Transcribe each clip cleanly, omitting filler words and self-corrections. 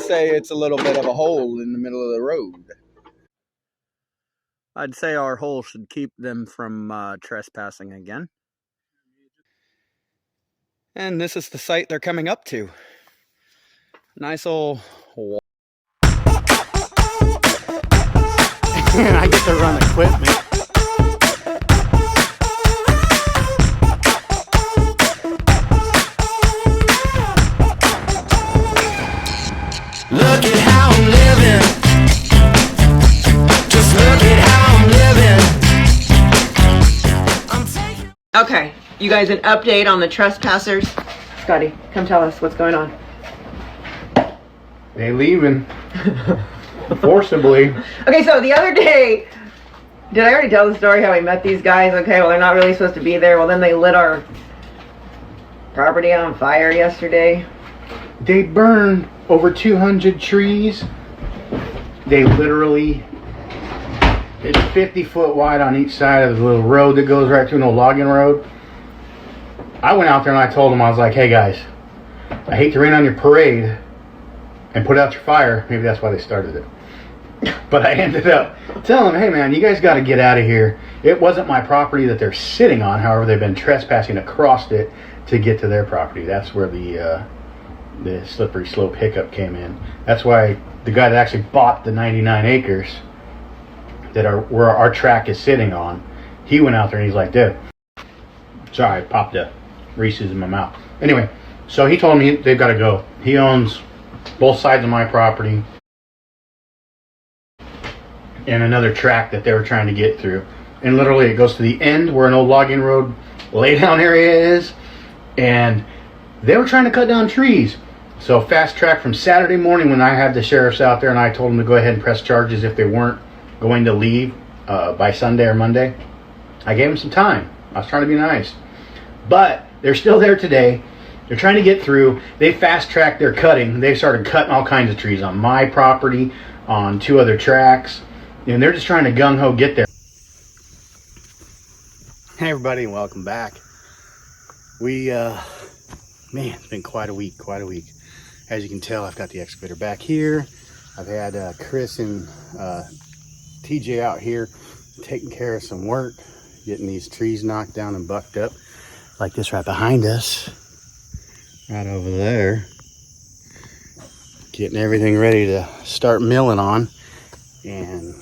say it's a little bit of a hole in the middle of the road. I'd say our hole should keep them from trespassing again. And this is the site they're coming up to. Nice old wall. And I get to run equipment. Look at how I'm living. Just look at how I'm living. Okay, you guys, an update on the trespassers. Scotty, come tell us what's going on. They leaving. Forcibly. Okay, so the other day, did I already tell the story how we met these guys? Okay, well, they're not really supposed to be there. Well, then they lit our property on fire yesterday. They burned over 200 trees. They literally, it's 50 foot wide on each side of the little road that goes right through no logging road. I went out there and I told them, I was like, hey guys, I hate to rain on your parade and put out your fire. Maybe that's why they started it. But I ended up telling them, hey man, you guys got to get out of here. It wasn't my property that they're sitting on. However, they've been trespassing across it to get to their property. That's where the slippery slope hiccup came in. That's why the guy that actually bought the 99 acres that where our track is sitting on, he went out there and he's like, dude, sorry, I popped a Reese's in my mouth. Anyway, so he told me they've got to go. He owns both sides of my property and another track that they were trying to get through. And literally it goes to the end where an old logging road laydown area is, and they were trying to cut down trees. So fast track from Saturday morning when I had the sheriffs out there and I told them to go ahead and press charges if they weren't going to leave by Sunday or Monday. I gave them some time. I was trying to be nice. But they're still there today. They're trying to get through. They fast tracked their cutting. They started cutting all kinds of trees on my property, on 2 other tracks, and they're just trying to gung-ho get there. Hey everybody, and welcome back. Man, it's been quite a week. As you can tell, I've got the excavator back here. I've had Chris and TJ out here taking care of some work, getting these trees knocked down and bucked up, like this right behind us, right over there. Getting everything ready to start milling on. And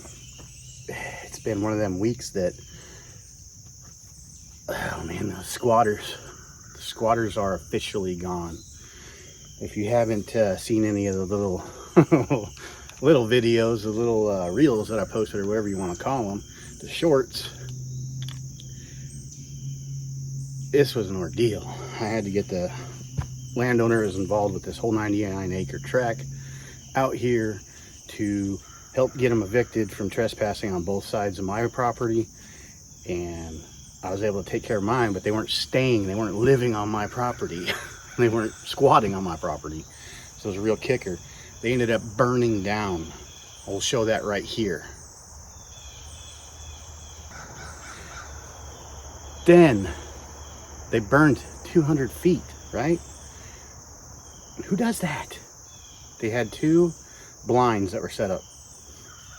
it's been one of them weeks that, oh man, the squatters are officially gone. If you haven't seen any of the little little videos, the little reels that I posted, or whatever you want to call them, the shorts, this was an ordeal. I had to get the landowner who's involved with this whole 99 acre tract out here to help get them evicted from trespassing on both sides of my property. And I was able to take care of mine, but they weren't staying, they weren't living on my property. They weren't squatting on my property. So it was a real kicker. They ended up burning down. I'll show that right here. Then they burned 200 feet, right? Who does that? They had 2 blinds that were set up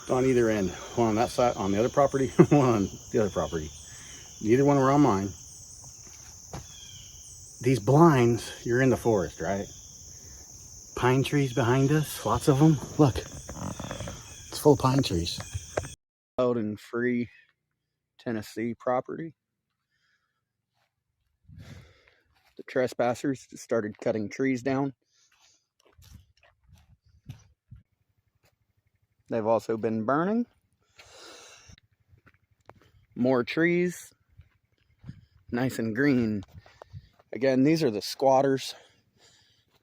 on either end. One on that side, on the other property, one on the other property. Neither one were on mine. These blinds, you're in the forest, right? Pine trees behind us, lots of them. Look, it's full of pine trees. Wild and free Tennessee property. The trespassers just started cutting trees down. They've also been burning more trees, nice and green. Again, these are the squatters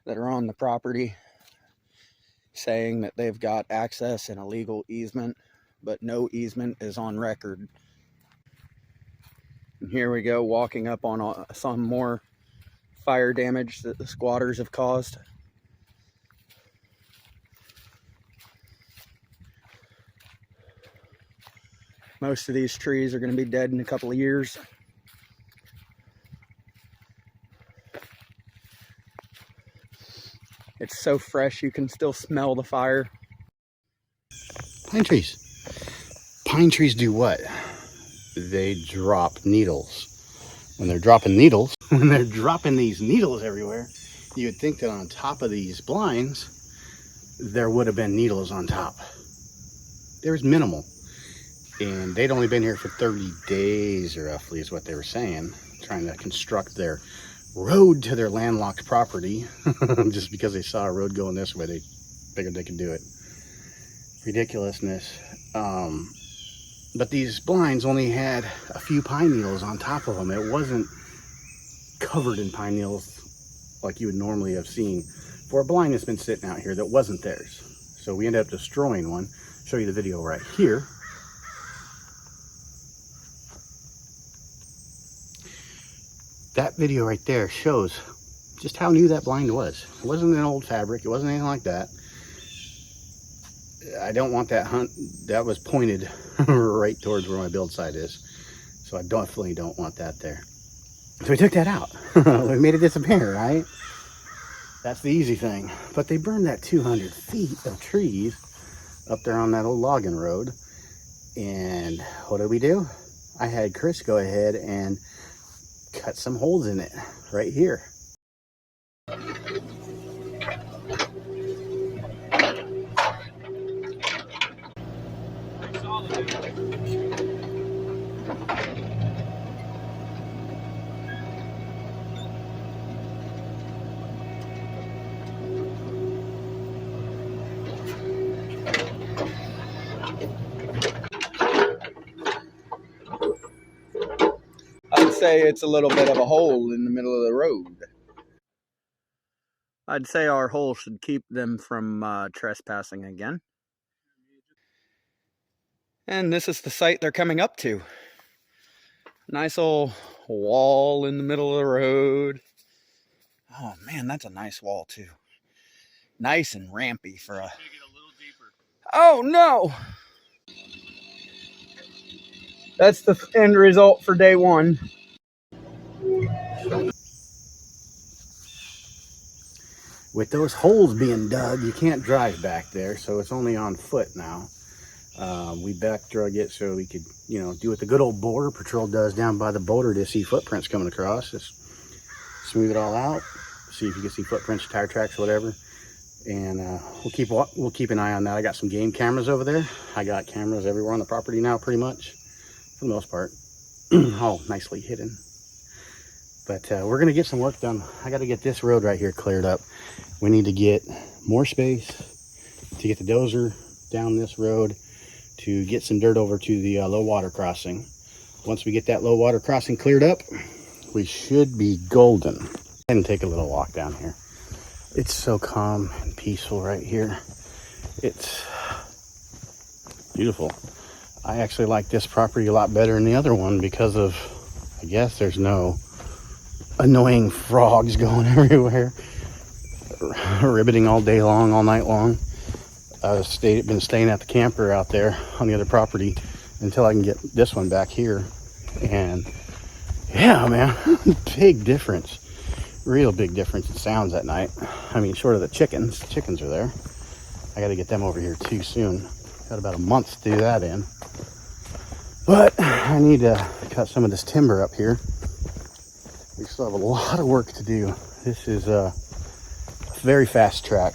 that are on the property saying that they've got access and a legal easement, but no easement is on record. And here we go, walking up on some more fire damage that the squatters have caused. Most of these trees are going to be dead in a couple of years. It's so fresh, you can still smell the fire. Pine trees. Pine trees do what? They drop needles. When they're dropping needles, when they're dropping these needles everywhere, you would think that on top of these blinds, there would have been needles on top. There's minimal. And they'd only been here for 30 days, roughly, is what they were saying, trying to construct their road to their landlocked property. Just because they saw a road going this way, they figured they could do it. Ridiculousness. But these blinds only had a few pine needles on top of them. It wasn't covered in pine needles like you would normally have seen for a blind that's been sitting out here that wasn't theirs. So we ended up destroying one. Show you the video right here. That video right there shows just how new that blind was. It wasn't an old fabric. It wasn't anything like that. I don't want that that was pointed right towards where my build site is. So I definitely don't want that there. So we took that out. We made it disappear, right? That's the easy thing. But they burned that 200 feet of trees up there on that old logging road. And what did we do? I had Chris go ahead and cut some holes in it right here. I'd say it's a little bit of a hole in the middle of the road. I'd say our hole should keep them from trespassing again. And this is the site they're coming up to. Nice old wall in the middle of the road. Oh man, that's a nice wall too. Nice and rampy for a... Oh no! That's the end result for day one. With those holes being dug, you can't drive back there, so it's only on foot now. We back drug it so we could, you know, do what the good old border patrol does down by the boulder to see footprints coming across. Just smooth it all out, see if you can see footprints, tire tracks, whatever. And we'll keep an eye on that. I got some game cameras over there. I got cameras everywhere on the property now, pretty much, for the most part. All nicely hidden. But we're gonna get some work done. I got to get this road right here cleared up. We need to get more space to get the dozer down this road to get some dirt over to the low water crossing. Once we get that low water crossing cleared up, we should be golden. And take a little walk down here. It's so calm and peaceful right here. It's beautiful. I actually like this property a lot better than the other one because of, I guess there's no annoying frogs going everywhere, ribbiting all day long, all night long. I've been staying at the camper out there on the other property until I can get this one back here. And yeah, man, big difference. Real big difference in sounds at night. I mean, short of the chickens. Chickens are there. I got to get them over here too soon. Got about a month to do that in. But I need to cut some of this timber up here. We still have a lot of work to do. This is a very fast track.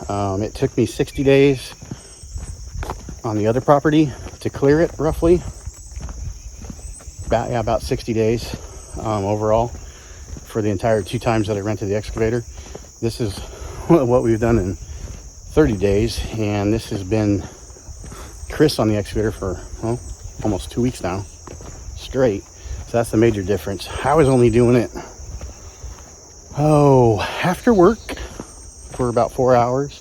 It took me 60 days on the other property to clear it, roughly. About 60 days overall for the entire 2 times that I rented the excavator. This is what we've done in 30 days, and this has been Chris on the excavator for, well, almost 2 weeks now, straight. So that's the major difference. I was only doing it, after work for about 4 hours,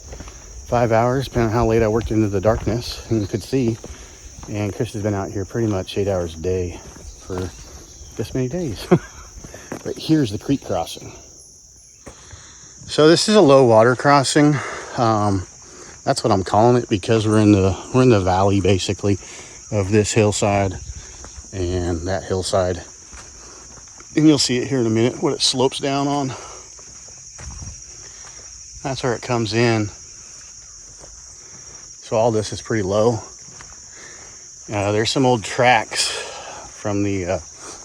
5 hours, depending on how late I worked into the darkness, and you could see. And Chris has been out here pretty much 8 hours a day for this many days. But here's the creek crossing. So this is a low water crossing. That's what I'm calling it because we're in the valley basically of this hillside and that hillside. And you'll see it here in a minute what it slopes down on. That's where it comes in. So all this is pretty low. There's some old tracks from the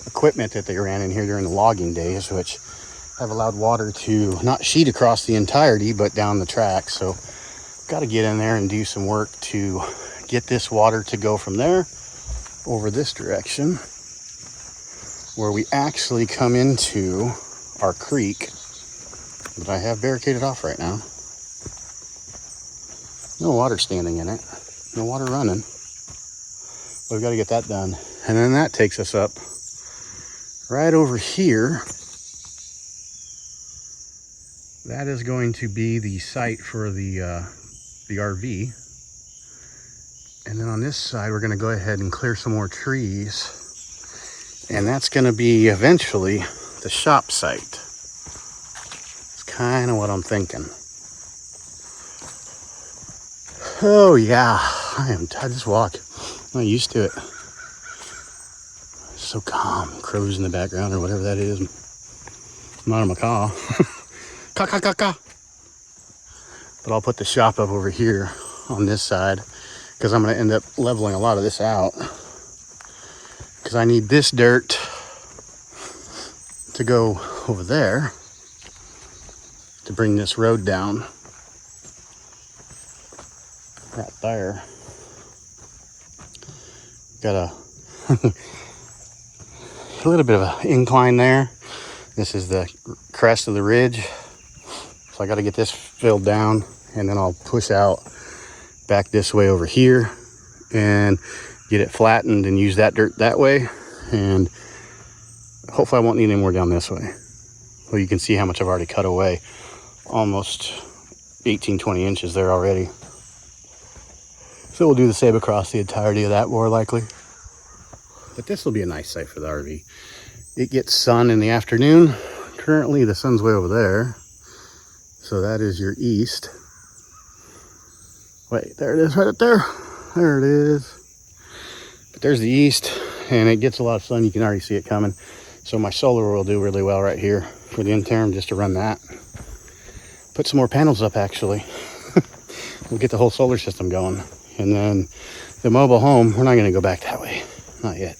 equipment that they ran in here during the logging days, which have allowed water to not sheet across the entirety, but down the track. So got to get in there and do some work to get this water to go from there over this direction, where we actually come into our creek that I have barricaded off right now. No water standing in it, no water running. But we've got to get that done. And then that takes us up right over here. That is going to be the site for the RV. And then on this side, we're going to go ahead and clear some more trees. And that's going to be eventually the shop site. It's kind of what I'm thinking. Oh yeah, I am tired of this walk. I'm not used to it. It's so calm. Crows in the background or whatever that is. I'm not a macaw. Caw, caw, caw, caw. But I'll put the shop up over here on this side, because I'm going to end up leveling a lot of this out. Because I need this dirt to go over there to bring this road down. Right there. Got a little bit of an incline there. This is the crest of the ridge. So I got to get this filled down, and then I'll push out back this way over here and get it flattened and use that dirt that way. And hopefully I won't need any more down this way. Well, you can see how much I've already cut away. Almost 18-20 inches there already. So we'll do the same across the entirety of that, more likely. But this will be a nice site for the RV. It gets sun in the afternoon. Currently the sun's way over there. So that is your east. Wait, there it is right up there. There it is. But there's the east, and it gets a lot of sun. You can already see it coming. So my solar will do really well right here for the interim, just to run that. Put some more panels up, actually. We'll get the whole solar system going. And then the mobile home, we're not going to go back that way. Not yet.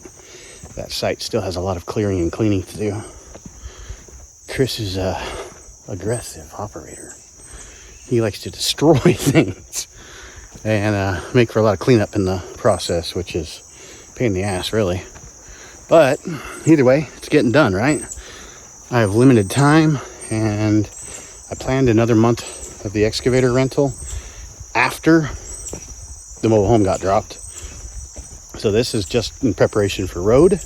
That site still has a lot of clearing and cleaning to do. Chris is a aggressive operator. He likes to destroy things and make for a lot of cleanup in the process, which is a pain in the ass, really. But either way, it's getting done, right? I have limited time, and I planned another month of the excavator rental after the mobile home got dropped. So this is just in preparation for road,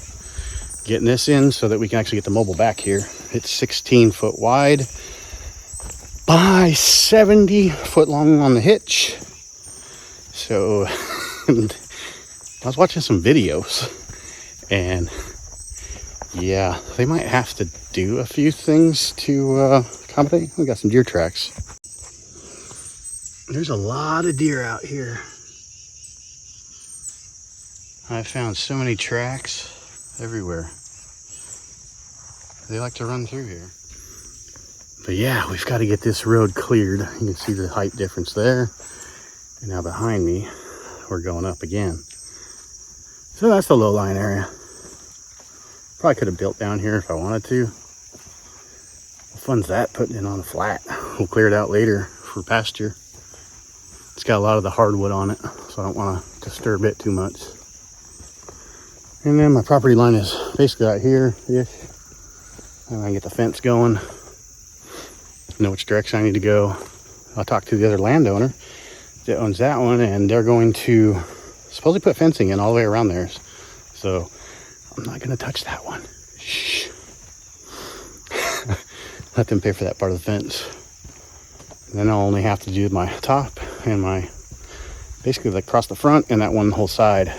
getting this in so that we can actually get the mobile back here. It's 16 foot wide by 70 foot long on the hitch. So I was watching some videos, and yeah, they might have to do a few things to accommodate. We got some deer tracks. There's a lot of deer out here. I found so many tracks everywhere. They like to run through here. But yeah, we've got to get this road cleared. You can see the height difference there. And now behind me, we're going up again. So that's the low-lying area. Probably could have built down here if I wanted to. What fun's that, putting it on a flat? We'll clear it out later for pasture. It's got a lot of the hardwood on it, so I don't want to disturb it too much. And then my property line is basically out here-ish. And I can get the fence going. Know which direction I need to go. I'll talk to the other landowner that owns that one, and they're going to supposedly put fencing in all the way around there. So I'm not going to touch that one. Shh. Let them pay for that part of the fence. And then I'll only have to do my top and my, basically like across the front and that one whole side.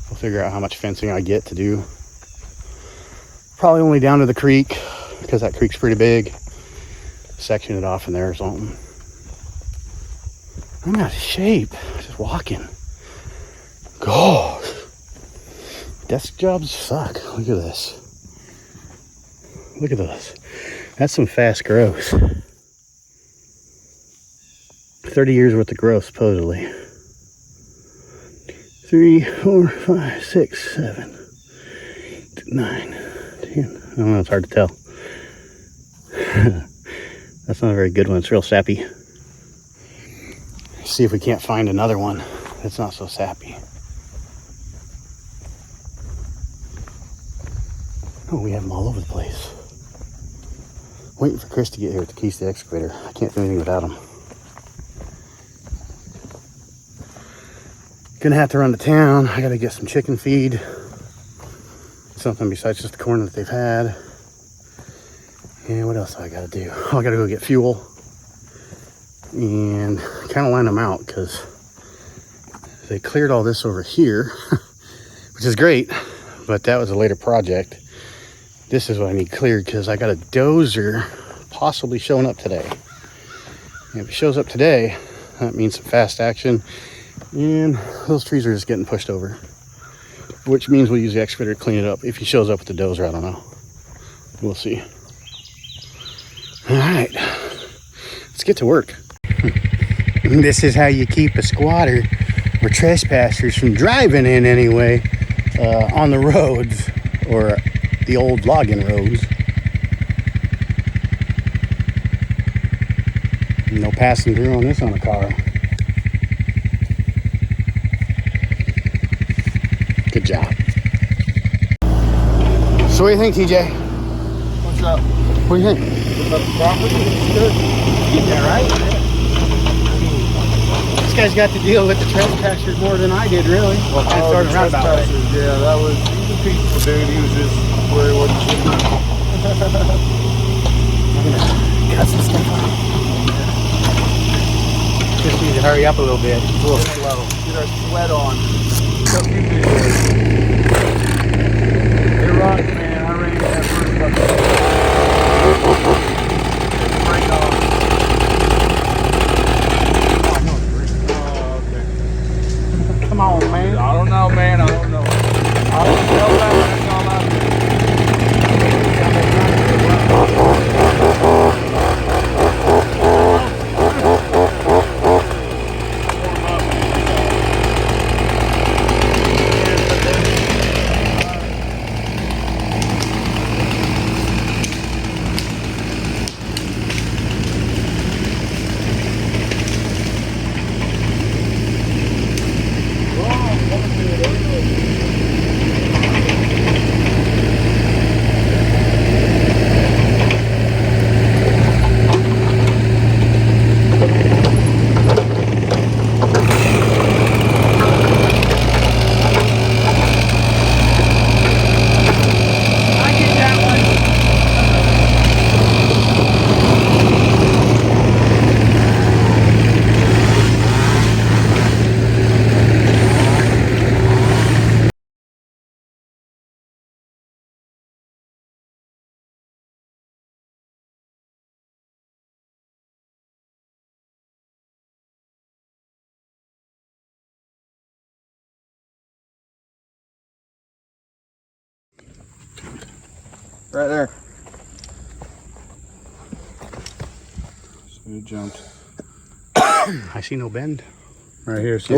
I'll figure out how much fencing I get to do. Probably only down to the creek, because that creek's pretty big. Section it off in there or something. I'm out of shape, just walking. Gosh. Desk jobs suck. Look at this. Look at this. That's some fast growth. 30 years worth of growth, supposedly. 3, 4, 5, 6, 7, 8, 9, 10. I don't know, it's hard to tell. That's not a very good one. It's real sappy. See if we can't find another one that's not so sappy. Oh, we have them all over the place. Waiting for Chris to get here with the keys to the excavator. I can't do anything without him. Gonna have to run to town. I gotta get some chicken feed. Something besides just the corn that they've had. And what else do I gotta do? Oh, I gotta go get fuel. And kind of line them out because they cleared all this over here, which is great, but that was a later project. This is what I need cleared because I got a dozer possibly showing up today. And if it shows up today, that means some fast action, and those trees are just getting pushed over, which means we'll use the excavator to clean it up. If he shows up with the dozer, I don't know. We'll see. All right, let's get to work. This is how you keep a squatter or trespassers from driving in anyway on the roads or the old logging roads. No passing through on this on a car. Good job. So what do you think, TJ? What's up? What do you think? About the property? It's good. Yeah, right? This guy's got to deal with the trespassers more than I did, really. Well, I started the roundabout way. Trespasser, yeah, that was, he was a peaceful dude. He was just where he wasn't shooting. Cut some stuff off. Just need to hurry up a little bit. It's a little slow. Get our sweat on. What's up, you videos? It rocked, man. I ran that first fucking break off. Oh, okay. Come on, man. I don't know, man. I don't know. I don't know that. That's all I do. Right there. So he jumped. I see no bend. Right here. So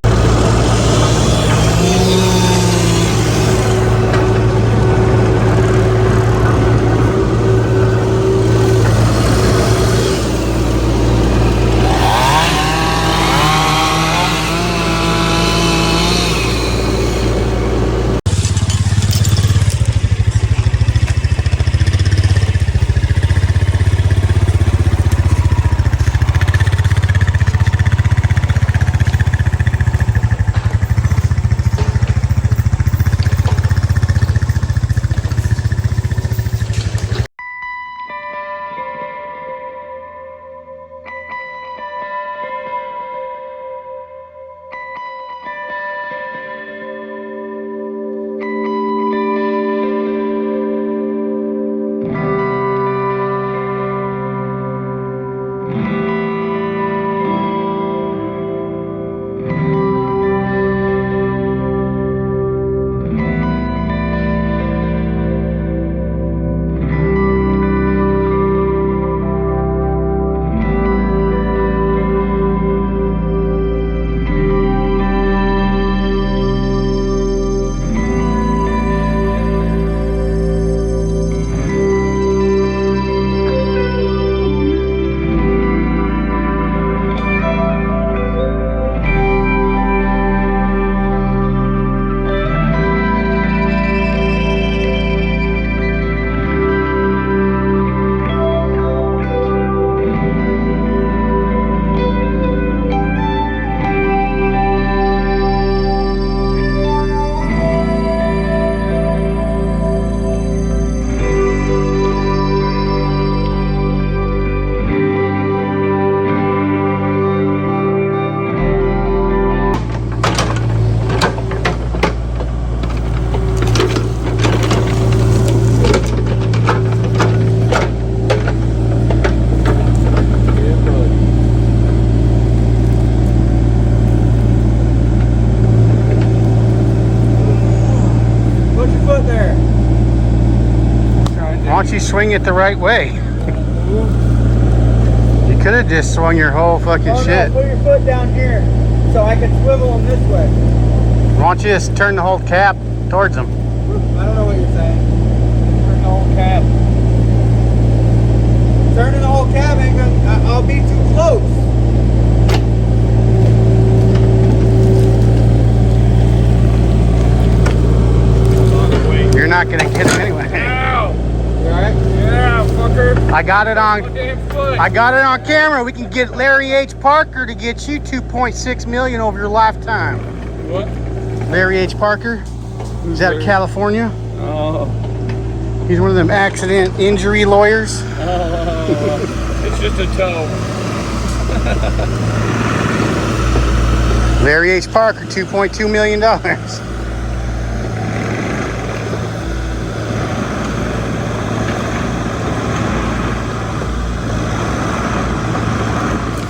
swing it the right way. You could have just swung your whole fucking shit. No, put your foot down here so I can swivel them this way. Why don't you just turn the whole cab towards them? I don't know what you're saying. Turn the whole cab. Turning the whole cab ain't gonna, I'll be too close. You're not gonna get them anyway. Ow! You alright? Yeah, fucker. I got it on. My damn foot. I got it on camera. We can get Larry H. Parker to get you 2.6 million over your lifetime. What? Larry H. Parker. He's out of California. Oh. He's one of them accident injury lawyers. It's just a toe. Larry H. Parker, $2.2 million.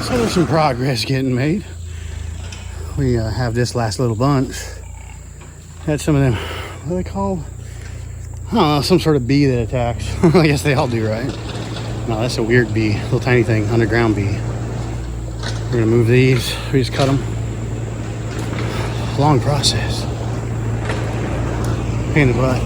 So there's some progress getting made. We have this last little bunch. Had some of them, what are they called? I don't know, some sort of bee that attacks. I guess they all do, right? No, that's a weird bee, little tiny thing, underground bee. We're gonna move these, we just cut them. Long process. Pain in the butt.